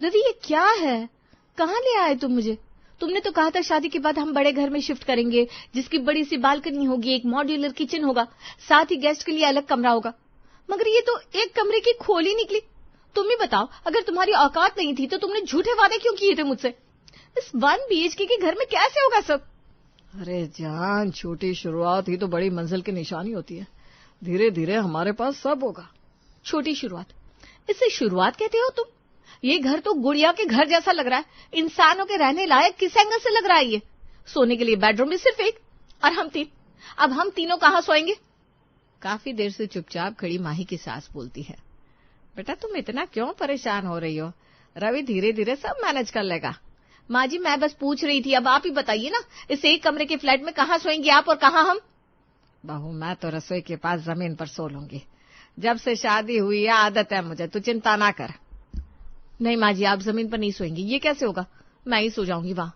रवि ये क्या है, कहाँ ले आए तुम मुझे? तुमने तो कहा था शादी के बाद हम बड़े घर में शिफ्ट करेंगे, जिसकी बड़ी सी बालकनी होगी, एक मॉड्यूलर किचन होगा, साथ ही गेस्ट के लिए अलग कमरा होगा। मगर ये तो एक कमरे की खोल ही निकली। तुम ही बताओ, अगर तुम्हारी औकात नहीं थी तो तुमने झूठे वादे क्यों किए थे मुझसे? इस 1 BHK के घर में कैसे होगा सब? अरे जान, छोटी शुरुआत ही तो बड़ी मंजिल की निशानी होती है। धीरे धीरे हमारे पास सब होगा। छोटी शुरुआत? इसे शुरुआत कहते हो तुम? ये घर तो गुड़िया के घर जैसा लग रहा है। इंसानों के रहने लायक किस एंगल से लग रहा है ये? सोने के लिए बेडरूम भी सिर्फ एक, और हम 3। अब हम तीनों कहाँ सोएंगे? काफी देर से चुपचाप खड़ी माही की सास बोलती है, बेटा तुम इतना क्यों परेशान हो रही हो? रवि धीरे धीरे सब मैनेज कर लेगा। माँ जी मैं बस पूछ रही थी, अब आप ही बताइए ना, इस एक कमरे के फ्लैट में कहाँ सोएंगी आप और कहाँ हम? बहू मैं तो रसोई के पास जमीन पर सो लूंगी। जब से शादी हुई है आदत है मुझे, तू चिंता ना कर। नहीं माँ जी, आप जमीन पर नहीं सोएंगी, ये कैसे होगा? मैं ही सो जाऊंगी वहां।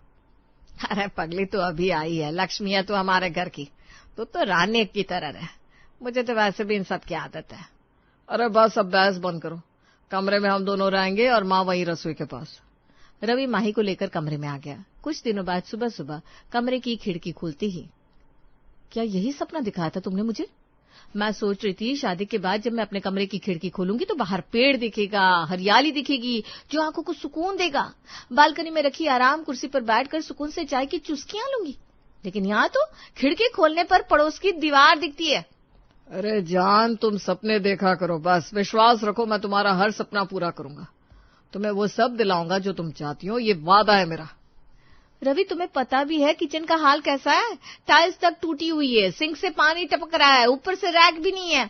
अरे पगली तो अभी आई है, लक्ष्मी है तू हमारे घर की, तो रानी की तरह रहे। मुझे तो वैसे भी इन सब की आदत है। अरे बस अब बहस बंद करो, कमरे में हम दोनों रहेंगे और माँ वही रसोई के पास। रवि माही को लेकर कमरे में आ गया। कुछ दिनों बाद सुबह सुबह कमरे की खिड़की खुलती ही, क्या यही सपना दिखाया था तुमने मुझे? मैं सोच रही थी शादी के बाद जब मैं अपने कमरे की खिड़की खोलूंगी तो बाहर पेड़ दिखेगा, हरियाली दिखेगी, जो आंखों को सुकून देगा। बालकनी में रखी आराम कुर्सी पर बैठकर सुकून से चाय की चुस्कियां लूंगी। लेकिन यहाँ तो खिड़की खोलने पर पड़ोस की दीवार दिखती है। अरे जान, तुम सपने देखा करो, बस विश्वास रखो मैं तुम्हारा हर सपना पूरा करूंगा। तुम्हें वो सब दिलाऊंगा जो तुम चाहती हो, ये वादा है मेरा। रवि तुम्हें पता भी है किचन का हाल कैसा है? टाइल्स तक टूटी हुई है, सिंक से पानी टपक रहा है, ऊपर से रैक भी नहीं है।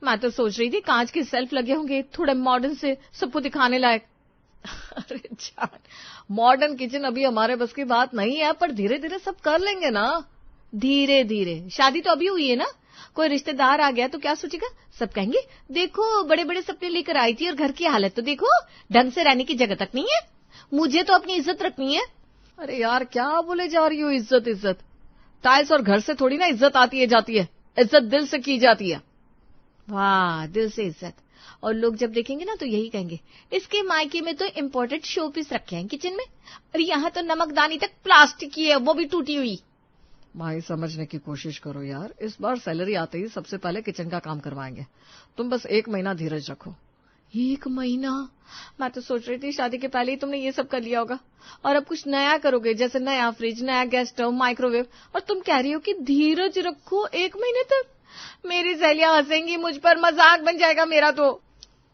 मैं तो सोच रही थी कांच के सेल्फ लगे होंगे, थोड़े मॉडर्न से, सबको दिखाने लायक। अरे जान, मॉडर्न किचन अभी हमारे बस की बात नहीं है, पर धीरे धीरे सब कर लेंगे ना। धीरे धीरे? शादी तो अभी हुई है ना। कोई रिश्तेदार आ गया तो क्या सोचेगा? सब कहेंगे देखो बड़े बड़े सपने लेकर आई थी और घर की हालत तो देखो, ढंग से रहने की जगह तक नहीं है। मुझे तो अपनी इज्जत रखनी है। अरे यार क्या बोले जा रही हो? इज्जत इज्जत? टाइल्स और घर से थोड़ी ना इज्जत आती है जाती है, इज्जत दिल से की जाती है। वाह, दिल से इज्जत। और लोग जब देखेंगे ना तो यही कहेंगे, इसके मायके में तो इम्पोर्टेड शो पीस रखे हैं किचन में, और यहाँ तो नमकदानी तक प्लास्टिक की है, वो भी टूटी हुई। माही समझने की कोशिश करो यार, इस बार सैलरी आते ही सबसे पहले किचन का काम करवाएंगे। तुम बस 1 महीना धीरज रखो। 1 महीना? मैं तो सोच रही थी शादी के पहले ही तुमने ये सब कर लिया होगा, और अब कुछ नया करोगे, जैसे नया फ्रिज, नया गैस स्टोव, माइक्रोवेव, और तुम कह रही हो कि धीरज रखो 1 महीने तक। मेरी सहेलियां हंसेंगी मुझ पर, मजाक बन जाएगा मेरा तो।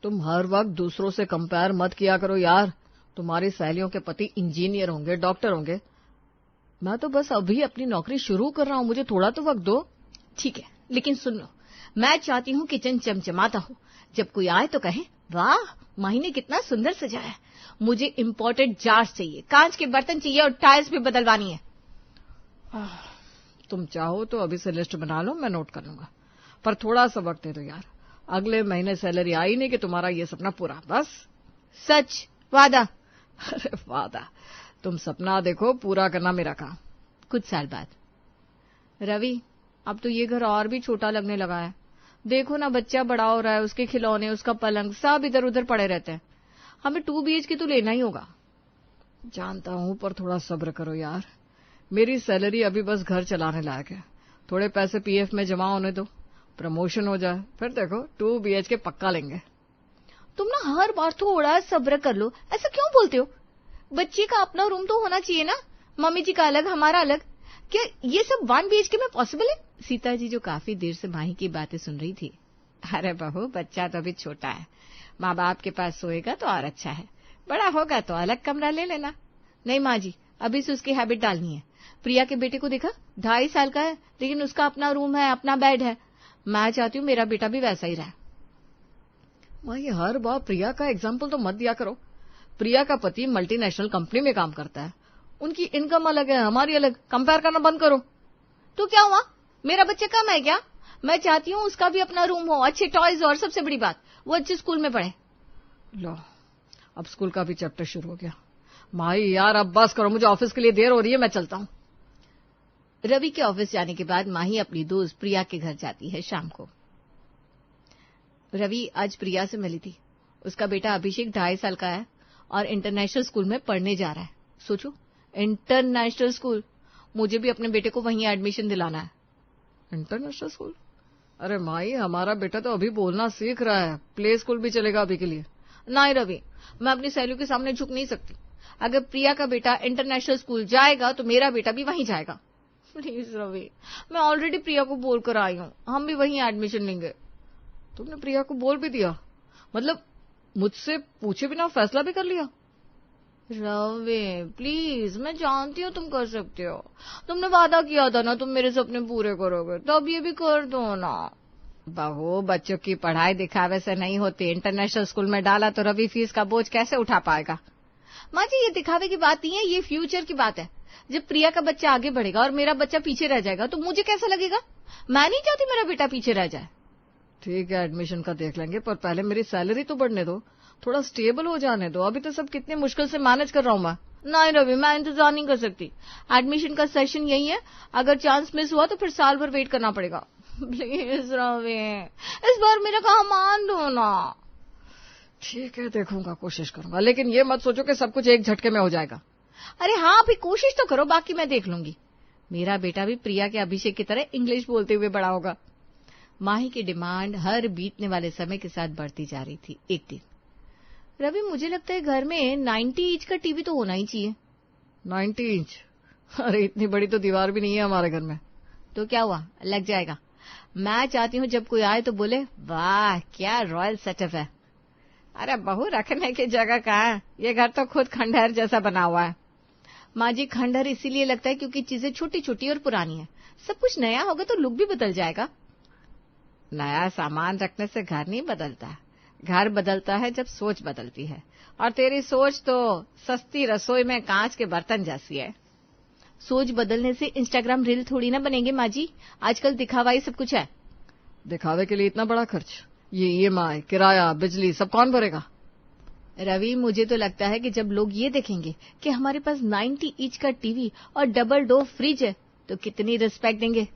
तुम हर वक्त दूसरों से कंपेयर मत किया करो यार। तुम्हारी सहेलियों के पति इंजीनियर होंगे, डॉक्टर होंगे, मैं तो बस अभी अपनी नौकरी शुरू कर रहा हूँ, मुझे थोड़ा तो वक्त दो। ठीक है, लेकिन सुन लो, मैं चाहती हूँ किचन चमचमाता हो, जब कोई आए तो कहे वाह माही ने कितना सुंदर सजाया है। मुझे इम्पोर्टेड जार्स चाहिए, कांच के बर्तन चाहिए, और टाइल्स भी बदलवानी है। तुम चाहो तो अभी से लिस्ट बना लो, मैं नोट कर लूंगा, पर थोड़ा सा वक्त दे दो यार। अगले महीने सैलरी आई नहीं कि तुम्हारा ये सपना पूरा। बस सच? वादा? अरे वादा, तुम सपना देखो, पूरा करना मेरा काम। कुछ साल बाद। रवि अब तो ये घर और भी छोटा लगने लगा है। देखो ना, बच्चा बड़ा हो रहा है, उसके खिलौने, उसका पलंग सब इधर उधर पड़े रहते हैं। हमें 2 BHK तो लेना ही होगा। जानता हूं, पर थोड़ा सब्र करो यार। मेरी सैलरी अभी बस घर चलाने लायक है, थोड़े पैसे पीएफ में जमा होने दो, प्रमोशन हो जाए, फिर देखो 2 BHK पक्का लेंगे। तुम ना हर बार थोड़ा सब्र कर लो, ऐसा क्यों बोलते हो? बच्चे का अपना रूम तो होना चाहिए ना, मम्मी जी का अलग, हमारा अलग। क्या ये सब 1 BHK में पॉसिबल है? सीता जी जो काफी देर से माही की बातें सुन रही थी, अरे बहू बच्चा तो अभी छोटा है, माँ बाप के पास सोएगा तो और अच्छा है, बड़ा होगा तो अलग कमरा ले लेना। नहीं माँ जी, अभी से उसकी हैबिट डालनी है। प्रिया के बेटे को देखा, 2.5 साल का है, लेकिन उसका अपना रूम है, अपना बेड है। मैं चाहती हूँ मेरा बेटा भी वैसा ही रहे। माही हर बार प्रिया का एग्जाम्पल तो मत दिया करो। प्रिया का पति मल्टीनेशनल कंपनी में काम करता है, उनकी इनकम अलग है, हमारी अलग, कंपेयर करना बंद करो। तो क्या हुआ, मेरा बच्चा कम है क्या? मैं चाहती हूँ उसका भी अपना रूम हो, अच्छे टॉयज, और सबसे बड़ी बात वो अच्छे स्कूल में पढ़े। लो, अब स्कूल का भी चैप्टर शुरू हो गया। माही यार अब बस करो, मुझे ऑफिस के लिए देर हो रही है, मैं चलता हूँ। रवि के ऑफिस जाने के बाद माही अपनी दोस्त प्रिया के घर जाती है शाम को। रवि आज प्रिया से मिली थी। उसका बेटा अभिषेक 2.5 साल का है और इंटरनेशनल स्कूल में पढ़ने जा रहा है। सोचो, इंटरनेशनल स्कूल। मुझे भी अपने बेटे को वहीं एडमिशन दिलाना है। International school? अरे माई, हमारा बेटा तो अभी बोलना सीख रहा है, प्ले स्कूल भी चलेगा अभी के लिए। नहीं रवि, मैं अपनी सहेलियों के सामने झुक नहीं सकती। अगर प्रिया का बेटा इंटरनेशनल स्कूल जाएगा तो मेरा बेटा भी वहीं जाएगा। प्लीज रवि, मैं ऑलरेडी प्रिया को बोल कर आई हूँ, हम भी वहीं एडमिशन लेंगे। तुमने प्रिया को बोल भी दिया? मतलब मुझसे पूछे बिना फैसला भी कर लिया? रवि प्लीज, मैं जानती हूँ तुम कर सकते हो। तुमने वादा किया था ना तुम मेरे सपने पूरे करोगे, तो अब ये भी कर दो ना। बहू, बच्चों की पढ़ाई दिखावे से नहीं होती। इंटरनेशनल स्कूल में डाला तो रवि फीस का बोझ कैसे उठा पाएगा? माँ जी, ये दिखावे की बात नहीं है, ये फ्यूचर की बात है। जब प्रिया का बच्चा आगे बढ़ेगा और मेरा बच्चा पीछे रह जाएगा तो मुझे कैसा लगेगा? मैं नहीं चाहती मेरा बेटा पीछे रह जाए। ठीक है, एडमिशन का देख लेंगे, पर पहले मेरी सैलरी तो बढ़ने दो, थोड़ा स्टेबल हो जाने दो। अभी तो सब कितनी मुश्किल से मैनेज कर रहा हूँ मैं। नहीं रवि, मैं इंतजार नहीं कर सकती। एडमिशन का सेशन यही है, अगर चांस मिस हुआ तो फिर साल भर वेट करना पड़ेगा। प्लीज रवि, इस बार मेरा काम मान दो ना। ठीक है, देखूंगा, कोशिश करूंगा, लेकिन ये मत सोचो कि सब कुछ एक झटके में हो जाएगा। अरे हाँ, अभी कोशिश तो करो, बाकी मैं देख लूंगी। मेरा बेटा भी प्रिया के अभिषेक की तरह इंग्लिश बोलते हुए बड़ा होगा। माही की डिमांड हर बीतने वाले समय के साथ बढ़ती जा रही थी। एक दिन, रवि मुझे लगता है घर में 90 इंच का टीवी तो होना ही चाहिए। 90 इंच? अरे इतनी बड़ी तो दीवार भी नहीं है हमारे घर में। तो क्या हुआ, लग जाएगा। मैं चाहती हूँ जब कोई आए तो बोले, वाह क्या रॉयल सेटअप है। अरे बहू, रखने की जगह कहाँ है, ये घर तो खुद खंडहर जैसा बना हुआ है। माँ जी, खंडहर इसीलिए लगता है क्योंकि चीजें छोटी छोटी और पुरानी है। सब कुछ नया होगा तो लुक भी बदल जाएगा। नया सामान रखने से घर नहीं बदलता, घर बदलता है जब सोच बदलती है। और तेरी सोच तो सस्ती रसोई में कांच के बर्तन जैसी है। सोच बदलने से इंस्टाग्राम रील थोड़ी ना बनेंगे माँ जी, आजकल दिखावा ही सब कुछ है। दिखावे के लिए इतना बड़ा खर्च, ये ईएमआई, किराया, बिजली, सब कौन भरेगा? रवि, मुझे तो लगता है कि जब लोग ये देखेंगे कि हमारे पास 90 इंच का टीवी और डबल डोर फ्रिज है तो कितनी रिस्पेक्ट देंगे।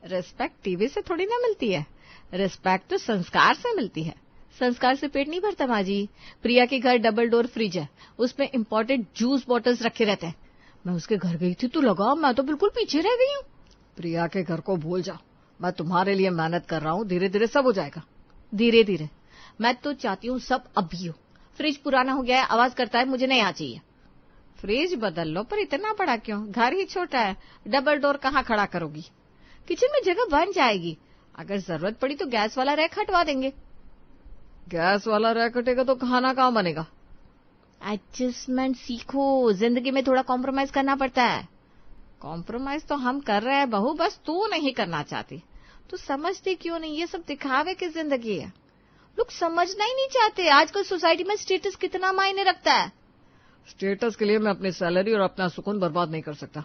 रिस्पेक्ट टीवी से थोड़ी ना मिलती है, रिस्पेक्ट तो संस्कार से मिलती है। संस्कार से पेट नहीं भरता माँ जी। प्रिया के घर डबल डोर फ्रिज है, उसमें इम्पोर्टेड जूस बॉटल्स रखे रहते हैं। मैं उसके घर गई थी तो लगा मैं तो बिल्कुल पीछे रह गई हूँ। प्रिया के घर को भूल जाओ, मैं तुम्हारे लिए मेहनत कर रहा हूँ, धीरे धीरे सब हो जाएगा। धीरे धीरे? मैं तो चाहती हूँ सब अभी हो। फ्रिज पुराना हो गया है, आवाज करता है, मुझे नहीं आ चाहिए। फ्रिज बदल लो, पर इतना बड़ा क्यों, घर ही छोटा है, डबल डोर कहाँ खड़ा करोगी? किचन में जगह बन जाएगी, अगर जरूरत पड़ी तो गैस वाला रैक हटवा देंगे। गैस वाला रैक हटेगा तो खाना कहाँ बनेगा? एडजस्टमेंट सीखो, जिंदगी में थोड़ा कॉम्प्रोमाइज करना पड़ता है। कॉम्प्रोमाइज तो हम कर रहे हैं बहू, बस तू नहीं करना चाहती। तो समझती क्यों नहीं, ये सब दिखावे की जिंदगी है। लोग समझना ही नहीं चाहते। आजकल सोसाइटी में स्टेटस कितना मायने रखता है। स्टेटस के लिए मैं अपनी सैलरी और अपना सुकून बर्बाद नहीं कर सकता।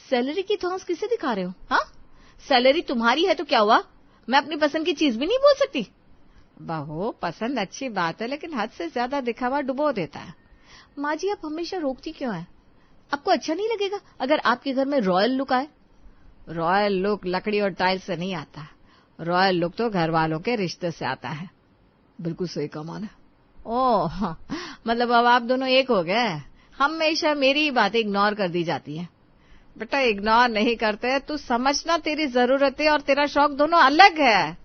सैलरी की धौंस किसे दिखा रहे हो? हाँ, सैलरी तुम्हारी है तो क्या हुआ, मैं अपनी पसंद की चीज भी नहीं बोल सकती। बहू, पसंद अच्छी बात है, लेकिन हद से ज्यादा दिखावा डुबो देता है। माँ जी, आप हमेशा रोकती क्यों है? आपको अच्छा नहीं लगेगा अगर आपके घर में रॉयल लुक आए? रॉयल लुक लकड़ी और टाइल्स से नहीं आता, रॉयल लुक तो घर वालों के रिश्ते से आता है। बिल्कुल सही कमान है। ओह, मतलब अब आप दोनों एक हो गए। हमेशा मेरी ही बातें इग्नोर कर दी जाती है। बेटा, इग्नोर नहीं करते, तू समझना, तेरी जरूरतें और तेरा शौक दोनों अलग है।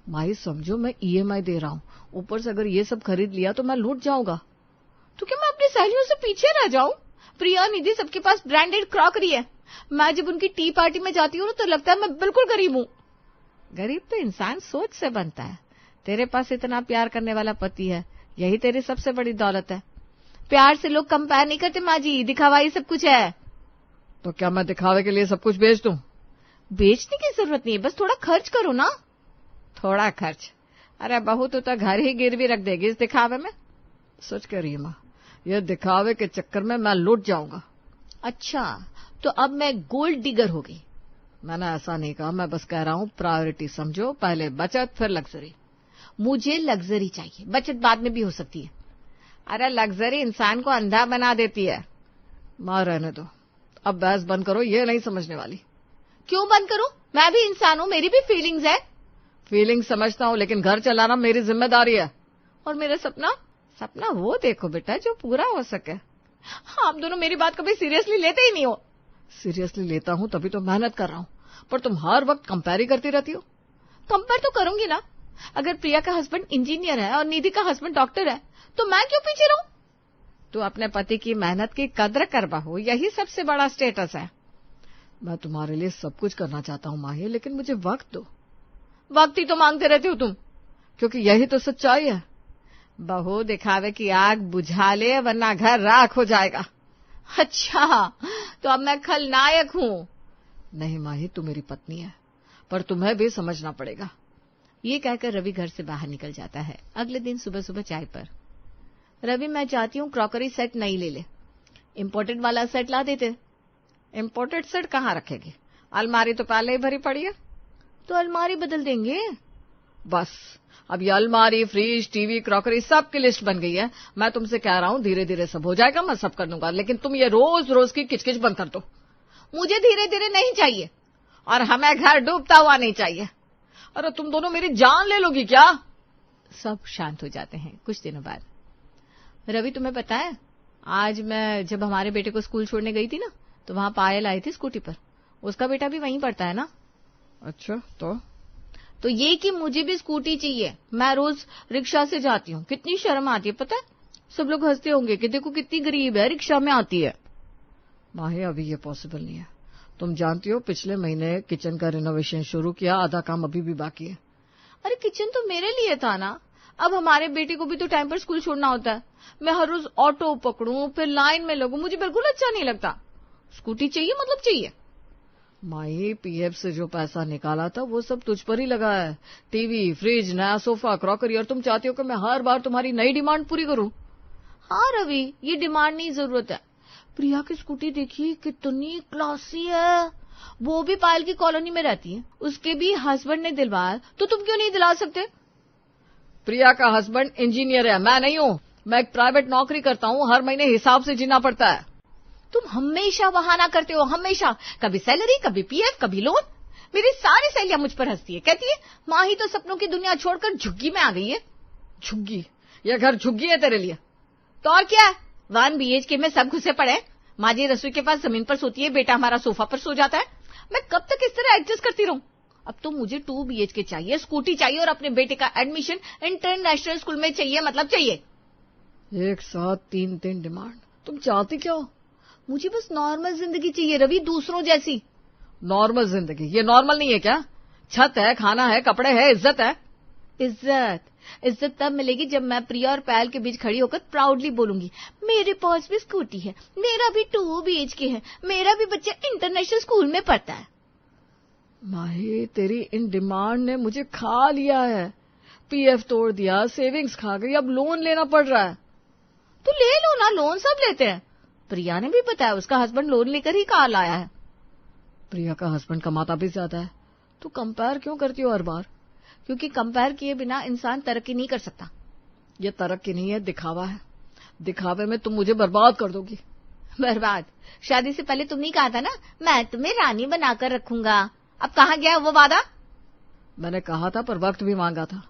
माई समझो, मैं ईएमआई दे रहा हूँ, ऊपर से अगर ये सब खरीद लिया तो मैं लूट जाऊंगा। तो क्या मैं अपनी सहेलियों से पीछे रह जाऊं? प्रिया, निधि, सबके पास ब्रांडेड क्रॉकरी है। मैं जब उनकी टी पार्टी में जाती हूँ तो लगता है मैं बिल्कुल गरीब हूँ। गरीब तो इंसान सोच से बनता है। तेरे पास इतना प्यार करने वाला पति है, यही तेरी सबसे बड़ी दौलत है। प्यार से लोग कंपेयर नहीं करते माँ जी, दिखावा ही सब कुछ है। तो क्या मैं दिखावे के लिए सब कुछ बेच दूं? बेचने की जरूरत नहीं है, बस थोड़ा खर्च करो ना। थोड़ा खर्च? अरे बहू, तू तो घर ही गिरवी रख देगी इस दिखावे में। सच कह रही है माँ, यह दिखावे के चक्कर में मैं लूट जाऊंगा। अच्छा, तो अब मैं गोल्ड डिगर हो गई? मैंने ऐसा नहीं कहा, मैं बस कह रहा हूँ प्रायोरिटी समझो, पहले बचत फिर लग्जरी। मुझे लग्जरी चाहिए, बचत बाद में भी हो सकती है। अरे लग्जरी इंसान को अंधा बना देती है। मां, रहने दो, अब बहस बंद करो, ये नहीं समझने वाली। क्यों बंद करूं? मैं भी इंसान हूं, मेरी भी फीलिंग्स है। फीलिंग समझता हूँ, लेकिन घर चलाना मेरी जिम्मेदारी है। और मेरा सपना? सपना वो देखो बेटा जो पूरा हो सके। हाँ, आप दोनों मेरी बात कभी सीरियसली लेते ही नहीं हो। सीरियसली लेता हूँ तभी तो मेहनत कर रहा हूँ, पर तुम हर वक्त कंपेयर ही करती रहती हो। कंपेयर तो करूंगी ना, अगर प्रिया का हस्बैंड इंजीनियर है और निधि का हस्बैंड डॉक्टर है तो मैं क्यों पीछे रहूं? तू अपने पति की मेहनत की कद्र कर बहू, यही सबसे बड़ा स्टेटस है। मैं तुम्हारे लिए सब कुछ करना चाहता हूँ माही, लेकिन मुझे वक्त दो। वक्त ही तो मांगते रहते हो तुम, क्योंकि यही तो सच्चाई है। बहू दिखावे की आग बुझा ले वरना घर राख हो जाएगा। अच्छा, तो अब मैं खलनायक हूँ? नहीं माही, तू मेरी पत्नी है, पर तुम्हें भी समझना पड़ेगा। ये कहकर रवि घर से बाहर निकल जाता है। अगले दिन सुबह सुबह चाय पर, रवि मैं चाहती हूँ क्रॉकरी सेट नहीं ले, इम्पोर्टेड वाला सेट ला देते। इम्पोर्टेड सेट कहाँ रखेगी? अलमारी तो पहले ही भरी पड़ी है। तो अलमारी बदल देंगे। बस, अब ये अलमारी, फ्रिज, टीवी, क्रॉकरी सब की लिस्ट बन गई है। मैं तुमसे कह रहा हूँ धीरे धीरे सब हो जाएगा, मैं सब कर दूंगा, लेकिन तुम ये रोज रोज की किचकिच बंद कर दो। मुझे धीरे धीरे नहीं चाहिए और हमें घर डूबता हुआ नहीं चाहिए। अरे तुम दोनों मेरी जान ले लोगी क्या? सब शांत हो जाते हैं। कुछ दिनों बाद, रवि तुम्हें पता है, आज मैं जब हमारे बेटे को स्कूल छोड़ने गई थी ना, तो वहां पायल आई थी स्कूटी पर। उसका बेटा भी वहीं पढ़ता है ना। अच्छा, तो ये कि मुझे भी स्कूटी चाहिए। मैं रोज रिक्शा से जाती हूँ, कितनी शर्म आती है पता है। सब लोग हंसते होंगे कि देखो कितनी गरीब है, रिक्शा में आती है। माही, अभी ये पॉसिबल नहीं है। तुम जानती हो पिछले महीने किचन का रिनोवेशन शुरू किया, आधा काम अभी भी बाकी है। अरे किचन तो मेरे लिए था ना, अब हमारे बेटे को भी तो टाइम पर स्कूल छोड़ना होता है। मैं हर रोज ऑटो पकड़ूं, फिर लाइन में लगूं, मुझे बिल्कुल अच्छा नहीं लगता। स्कूटी चाहिए मतलब चाहिए। माही, पीएफ से जो पैसा निकाला था वो सब तुझ पर ही लगा है। टीवी, फ्रिज, नया सोफा, क्रॉकरी, और तुम चाहती हो कि मैं हर बार तुम्हारी नई डिमांड पूरी करूं। हाँ रवि, ये डिमांड नहीं, जरूरत है। प्रिया की स्कूटी देखिए कितनी क्लासी है। वो भी पायल की कॉलोनी में रहती है, उसके भी हस्बैंड ने दिलवाया, तो तुम क्यों नहीं दिला सकते? प्रिया का हस्बैंड इंजीनियर है, मैं नहीं हूँ। मैं एक प्राइवेट नौकरी करता हूँ, हर महीने हिसाब से जीना पड़ता है। तुम हमेशा बहाना करते हो, हमेशा। कभी सैलरी, कभी पीएफ, कभी लोन। मेरी सारी सहेलियां मुझ पर हंसती है, कहती है माही तो सपनों की दुनिया छोड़कर झुग्गी में आ गई है। झुग्गी? यह घर झुग्गी है तेरे लिए? तो और क्या है, 1 BHK में सब घुसे पड़े। माँ जी रसोई के पास जमीन पर सोती है, बेटा हमारा सोफा पर सो जाता है। मैं कब तक इस तरह एडजस्ट करती रहूं? अब तो मुझे 2 BHK चाहिए, स्कूटी चाहिए, और अपने बेटे का एडमिशन इंटरनेशनल स्कूल में चाहिए, मतलब चाहिए। एक साथ 3 डिमांड। तुम चाहती क्या हो? मुझे बस नॉर्मल जिंदगी चाहिए रवि, दूसरों जैसी। नॉर्मल जिंदगी? ये नॉर्मल नहीं है क्या? छत है, खाना है, कपड़े है, इज्जत है। इज्जत तब मिलेगी जब मैं प्रिया और पायल के बीच खड़ी होकर प्राउडली बोलूंगी, मेरे पास भी स्कूटी है, मेरा भी 2 BHK है, मेरा भी बच्चा इंटरनेशनल स्कूल में पढ़ता है। माही, तेरी इन डिमांड ने मुझे खा लिया है। पीएफ तोड़ दिया, सेविंग्स खा गई, अब लोन लेना पड़ रहा है। तो ले लो ना, लोन सब लेते हैं। प्रिया ने भी बताया, उसका हस्बैंड लोन लेकर ही कार लाया है। प्रिया का हस्बैंड कमाता भी ज्यादा है। तो कंपेयर क्यों करती हो हर बार? क्योंकि कंपेयर किए बिना इंसान तरक्की नहीं कर सकता। ये तरक्की नहीं है, दिखावा है। दिखावे में तुम मुझे बर्बाद कर दोगी। बर्बाद? शादी से पहले तुमने कहा था ना, मैं तुम्हें रानी बनाकर रखूंगा। अब कहाँ गया वो वादा? मैंने कहा था, पर वक्त भी मांगा था।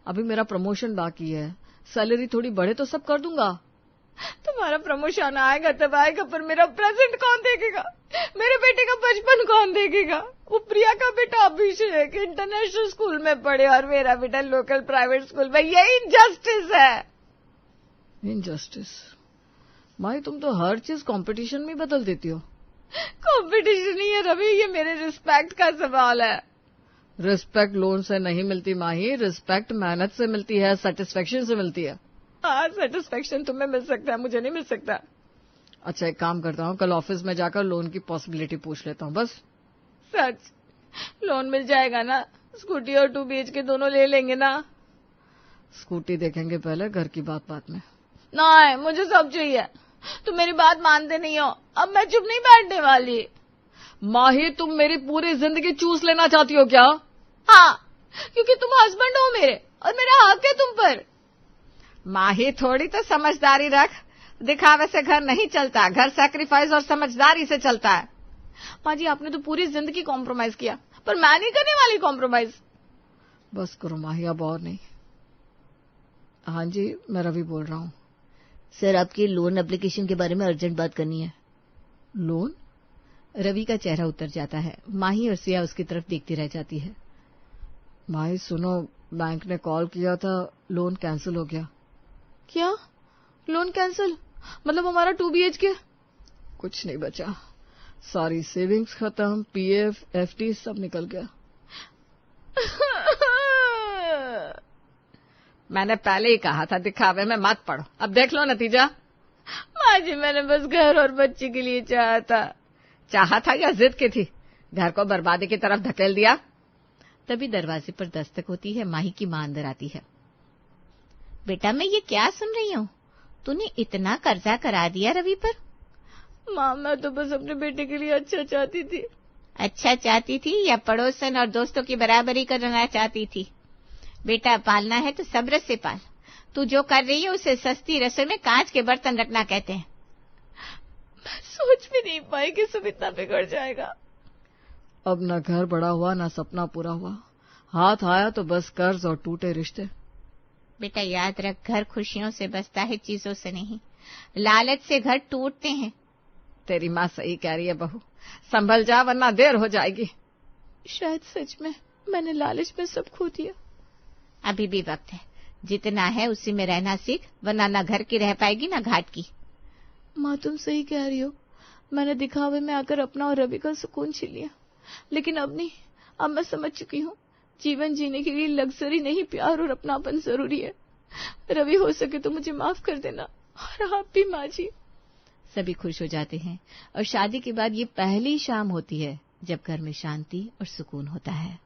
अभी मेरा प्रमोशन बाकी है, सैलरी थोड़ी बढ़े तो सब कर दूंगा। तुम्हारा प्रमोशन आएगा तब आएगा, पर मेरा प्रेजेंट कौन देखेगा? मेरे बेटे का बचपन कौन देखेगा? वो प्रिया का बेटा अभिषेक इंटरनेशनल स्कूल में पढ़े और मेरा बेटा लोकल प्राइवेट स्कूल में। ये इनजस्टिस है। इनजस्टिस? माई, तुम तो हर चीज कंपटीशन में बदल देती हो। कंपटीशन नहीं है रवि, ये मेरे रिस्पेक्ट का सवाल है। रिस्पेक्ट लोन से नहीं मिलती माही, रिस्पेक्ट मेहनत से मिलती है, सेटिस्फेक्शन से मिलती है। हाँ, सेटिस्फेक्शन तुम्हें मिल सकता है, मुझे नहीं मिल सकता। अच्छा, एक काम करता हूँ, कल ऑफिस में जाकर लोन की पॉसिबिलिटी पूछ लेता हूँ। बस सच? लोन मिल जाएगा ना? स्कूटी और 2 BHK दोनों ले लेंगे ना? स्कूटी देखेंगे पहले, घर की बात बात में। नहीं, मुझे सब चाहिए। तुम मेरी बात मानते नहीं हो, अब मैं चुप नहीं बैठने वाली। माही, तुम मेरी पूरी जिंदगी चूस लेना चाहती हो क्या? हाँ, क्योंकि तुम हस्बैंड हो मेरे, और मेरा हक है तुम पर। माही, थोड़ी तो समझदारी रख। दिखावे से घर नहीं चलता, घर सैक्रिफाइस और समझदारी से चलता है। माँ जी, आपने तो पूरी जिंदगी कॉम्प्रोमाइज किया, पर मैं नहीं करने वाली कॉम्प्रोमाइज। बस करो माही, अब और नहीं। हाँ जी, मैं रवि बोल रहा हूँ। सर, आपके लोन एप्लीकेशन के बारे में अर्जेंट बात करनी है। लोन? रवि का चेहरा उतर जाता है। माही और सिया उसकी तरफ देखती रह जाती है। माही सुनो, बैंक ने कॉल किया था, लोन कैंसिल हो गया। क्या? Loan cancel? मतलब हमारा 2 BHK? कुछ नहीं बचा, सारी सेविंग्स खत्म, पीएफ, एफडी सब निकल गया। मैंने पहले ही कहा था दिखावे में मत पड़ो, अब देख लो नतीजा। माँ जी, मैंने बस घर और बच्चे के लिए चाहा था या जिद की थी? घर को बर्बादी की तरफ धकेल दिया। तभी दरवाजे पर दस्तक होती है। माही की मां अंदर आती है। बेटा, मैं ये क्या सुन रही हूँ? तूने इतना कर्जा करा दिया रवि पर? माँ, मैं तो बस अपने बेटे के लिए अच्छा चाहती थी। अच्छा चाहती थी या पड़ोसन और दोस्तों की बराबरी करना चाहती थी? बेटा, पालना है तो सब्र से पाल। तू जो कर रही है उसे सस्ती रसोई में कांच के बर्तन रखना कहते हैं। मैं सोच भी नहीं पाई कि सब इतना बिगड़ जाएगा। अब ना घर बड़ा हुआ ना सपना पूरा हुआ, हाथ आया तो बस कर्ज और टूटे रिश्ते। बेटा, याद रख, घर खुशियों से बसता है, चीजों से नहीं। लालच से घर टूटते हैं। तेरी माँ सही कह रही है बहू, संभल जा वरना देर हो जाएगी। शायद सच में मैंने लालच में सब खो दिया। अभी भी वक्त है, जितना है उसी में रहना सीख, वरना ना घर की रह पाएगी ना घाट की। माँ, तुम सही कह रही हो, मैंने दिखावे में आकर अपना और रवि का सुकून छीन लिया। लेकिन अब नहीं, अब मैं समझ चुकी हूँ, जीवन जीने के लिए लग्जरी नहीं, प्यार और अपनापन जरूरी है। रवि, हो सके तो मुझे माफ कर देना, और आप भी माँ जी। सभी खुश हो जाते हैं और शादी के बाद ये पहली शाम होती है जब घर में शांति और सुकून होता है।